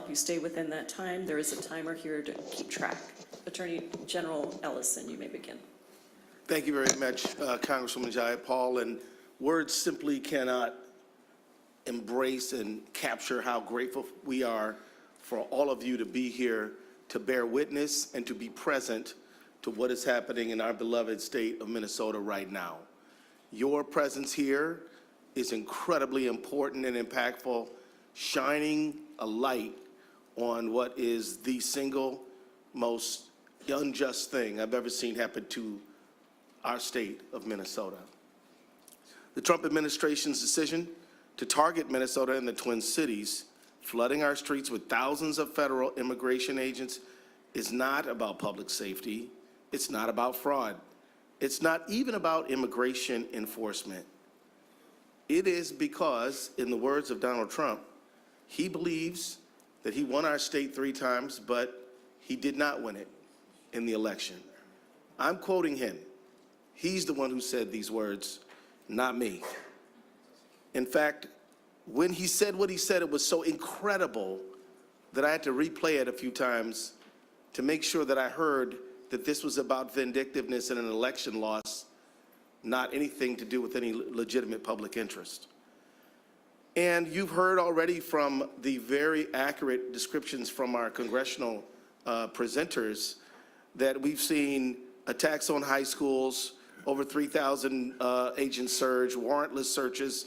help you stay within that time. There is a timer here to keep track. Attorney General Ellison, you may begin. Thank you very much, Congresswoman Jayapal. And words simply cannot embrace and capture how grateful we are for all of you to be here, to bear witness and to be present to what is happening in our beloved state of Minnesota right now. Your presence here is incredibly important and impactful, shining a light on what is the single most unjust thing I've ever seen happen to our state of Minnesota. The Trump administration's decision to target Minnesota and the Twin Cities, flooding our streets with thousands of federal immigration agents, is not about public safety. It's not about fraud. It's not even about immigration enforcement. It is because, in the words of Donald Trump, he believes that he won our state 3 times, but he did not win it in the election. I'm quoting him. He's the one who said these words, not me. In fact, when he said what he said, it was so incredible that I had to replay it a few times to make sure that I heard that this was about vindictiveness and an election loss, not anything to do with any legitimate public interest. And you've heard already from the very accurate descriptions from our congressional presenters that we've seen attacks on high schools, over 3,000 agent surge, warrantless searches,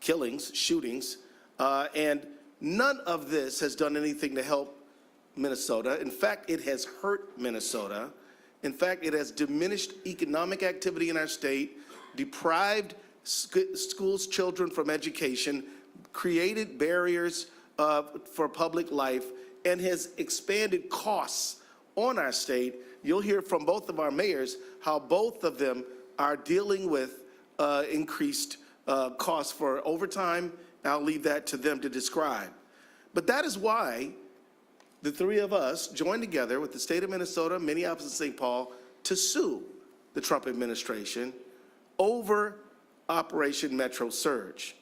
killings, shootings, and none of this has done anything to help Minnesota. In fact, it has hurt Minnesota. In fact, it has diminished economic activity in our state, deprived schools' children from education, created barriers for public life, and has expanded costs on our state. You'll hear from both of our mayors how both of them are dealing with increased costs for overtime. I'll leave that to them to describe. But that is why the 3 of us joined together with the state of Minnesota, Minneapolis, and St. Paul to sue the Trump administration over Operation Metro Surge.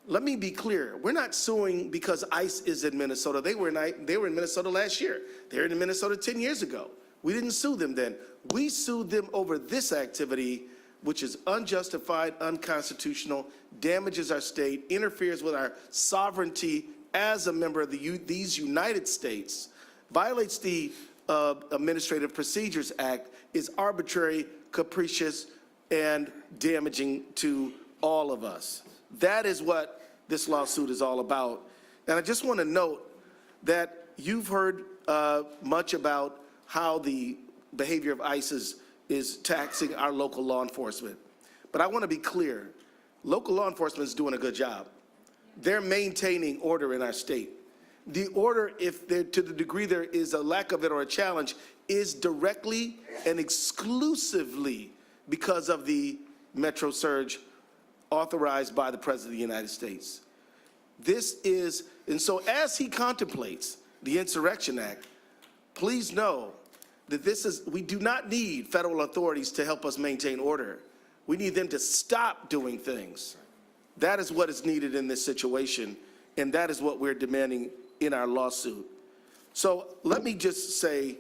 Let me be clear. We're not suing because ICE is in Minnesota. They were in Minnesota last year. They were in Minnesota 10 years ago. We didn't sue them then. We sued them over this activity, which is unjustified, unconstitutional, damages our state, interferes with our sovereignty as a member of these United States, violates the Administrative Procedures Act, is arbitrary, capricious, and damaging to all of us. That is what this lawsuit is all about. And I just want to note that you've heard much about how the behavior of ICE is taxing our local law enforcement. But I want to be clear, local law enforcement is doing a good job. They're maintaining order in our state. The order, if there, to the degree there is a lack of it or a challenge, is directly and exclusively because of the Metro Surge authorized by the President of the United States. This is, and so as he contemplates the Insurrection Act, please know that we do not need federal authorities to help us maintain order. We need them to stop doing things. That is what is needed in this situation, and that is what we're demanding in our lawsuit. So let me just say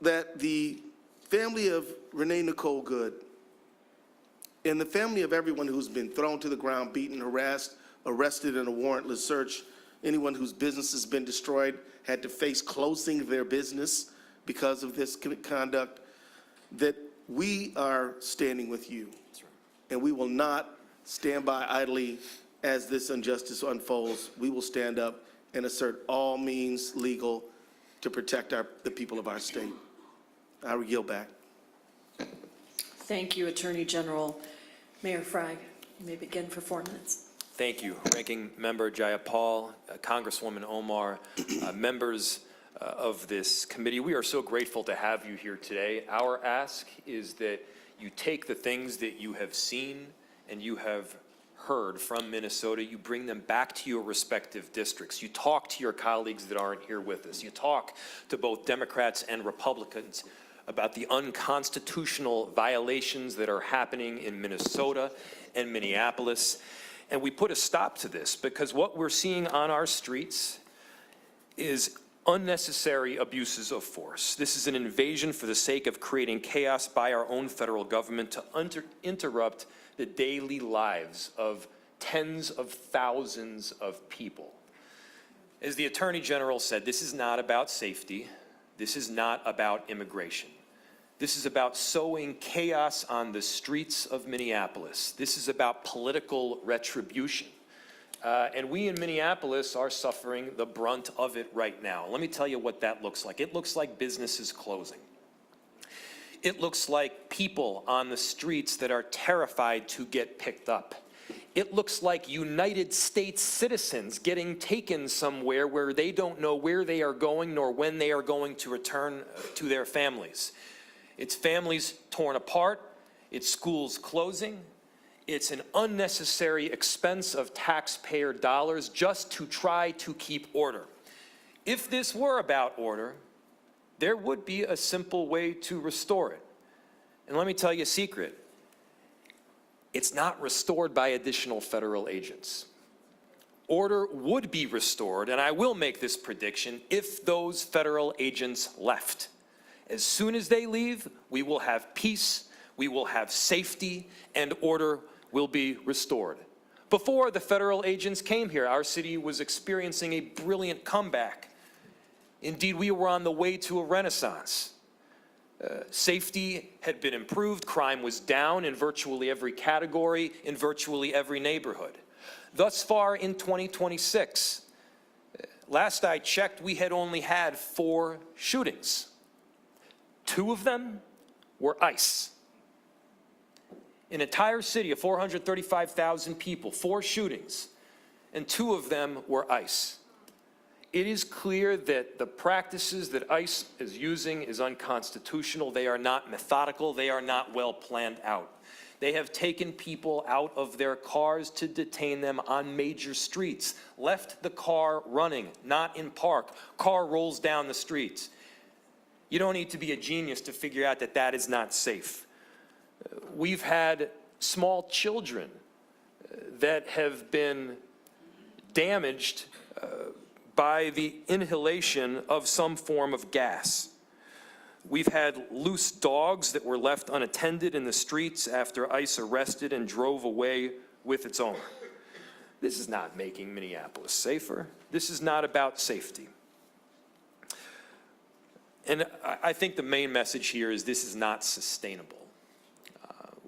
that the family of Renee Nicole Good and the family of everyone who's been thrown to the ground, beaten, harassed, arrested in a warrantless search, anyone whose business has been destroyed, had to face closing their business because of this conduct, that we are standing with you. And we will not stand by idly as this injustice unfolds. We will stand up and assert all means legal to protect the people of our state. I will yield back. Thank you, Attorney General. Mayor Frey, you may begin for 4 minutes. Thank you, Ranking Member Jayapal, Congresswoman Omar, members of this committee. We are so grateful to have you here today. Our ask is that you take the things that you have seen and you have heard from Minnesota, you bring them back to your respective districts. You talk to your colleagues that aren't here with us. You talk to both Democrats and Republicans about the unconstitutional violations that are happening in Minnesota and Minneapolis. And we put a stop to this because what we're seeing on our streets is unnecessary abuses of force. This is an invasion for the sake of creating chaos by our own federal government to interrupt the daily lives of tens of thousands of people. As the Attorney General said, this is not about safety. This is not about immigration. This is about sowing chaos on the streets of Minneapolis. This is about political retribution. And we in Minneapolis are suffering the brunt of it right now. Let me tell you what that looks like. It looks like businesses closing. It looks like people on the streets that are terrified to get picked up. It looks like United States citizens getting taken somewhere where they don't know where they are going nor when they are going to return to their families. It's families torn apart. It's schools closing. It's an unnecessary expense of taxpayer dollars just to try to keep order. If this were about order, there would be a simple way to restore it. And let me tell you a secret. It's not restored by additional federal agents. Order would be restored, and I will make this prediction, if those federal agents left. As soon as they leave, we will have peace, we will have safety, and order will be restored. Before the federal agents came here, our city was experiencing a brilliant comeback. Indeed, we were on the way to a renaissance. Safety had been improved, crime was down in virtually every category, in virtually every neighborhood. Thus far in 2026, last I checked, we had only had 4 shootings. 2 of them were ICE. An entire city of 435,000 people, 4 shootings, and 2 of them were ICE. It is clear that the practices that ICE is using is unconstitutional. They are not methodical. They are not well planned out. They have taken people out of their cars to detain them on major streets, left the car running, not in park. Car rolls down the streets. You don't need to be a genius to figure out that that is not safe. We've had small children that have been damaged by the inhalation of some form of gas. We've had loose dogs that were left unattended in the streets after ICE arrested and drove away with its owner. This is not making Minneapolis safer. This is not about safety. And I think the main message here is this is not sustainable.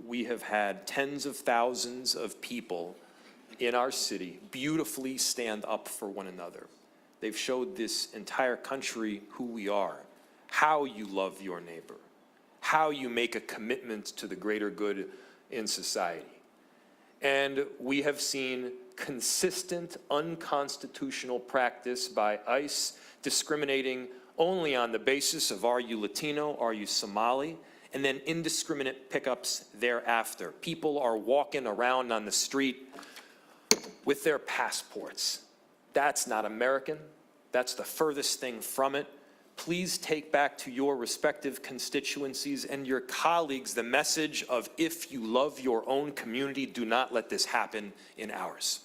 We have had tens of thousands of people in our city beautifully stand up for one another. They've showed this entire country who we are, how you love your neighbor, how you make a commitment to the greater good in society. And we have seen consistent unconstitutional practice by ICE discriminating only on the basis of are you Latino, are you Somali, and then indiscriminate pickups thereafter. People are walking around on the street with their passports. That's not American. That's the furthest thing from it. Please take back to your respective constituencies and your colleagues the message of if you love your own community, do not let this happen in ours.